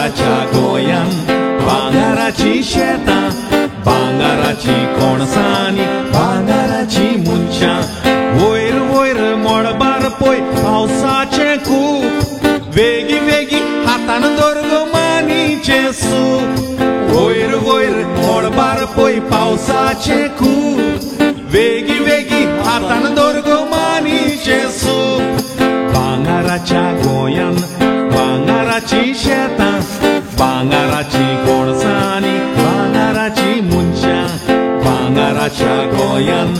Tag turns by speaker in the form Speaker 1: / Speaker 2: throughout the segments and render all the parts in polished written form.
Speaker 1: भांगाराच्या गोंयान भांगाराची शेतां भांगाराची कोणसांनी भांगाराची मुनशां वयर वयर मळबार पळय पावसाचें खूब वेगी वेगी हातान दोरगो मानीचें सूप वयर वयर मळबार पळय पावसाचें खूब वेगी वेगी हातान दोरगो मानीचें सूप भांगाराच्या गोंयान भांगाराची शेतां भांगाराची कोणसांनी भांगाराची मुनशां भांगाराच्या गोंयान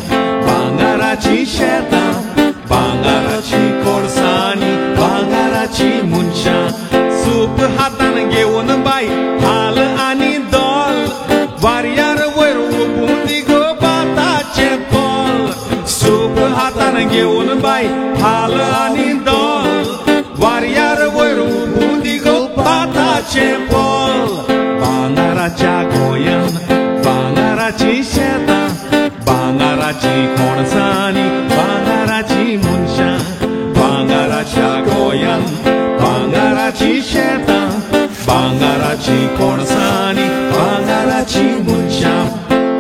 Speaker 1: भांगाराची शेतां भांगाराची कोणसांनी भांगाराची मुनशां सूप हातान घेवन बाय हाल आनी दोल वाऱ्यार वयर ओपून दी गो भाताचें पोल सूप हातान घेवन बाय हाल आनी दोल वाऱ्यार वयर ओपून दी गो भाताचें पोल भांगाराच्या गोंयान भांगाराची शेतां भांगाराची कोणसांनी भांगाराची मुनशां भांगाराच्या गोंयान भांगाराची शेतां भांगाराची कोणसांनी भांगाराची मुनशां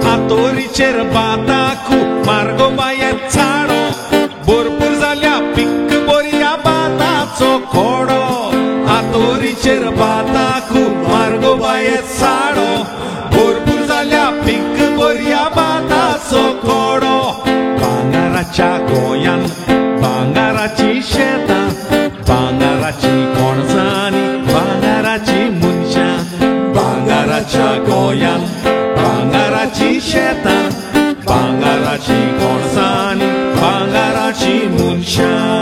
Speaker 1: हातोरीचेर बाताकू मार्गो बायेर झाडो भरपूर जाल्या पिक बऱ्या बाताचो खोडो हातोरीचेर बाताकू मार्गो बायेर झाडो भरपूर जाल्या पिक बऱ्या बाताचो खोडो भांगाराच्या गोंयान भांगाराची शेतां भांगाराची कोणसांनी भांगाराची मुनशां भांगाराच्या गोंयान भांगाराची शेतां भांगाराची कोणसांनी भांगाराची मुनशां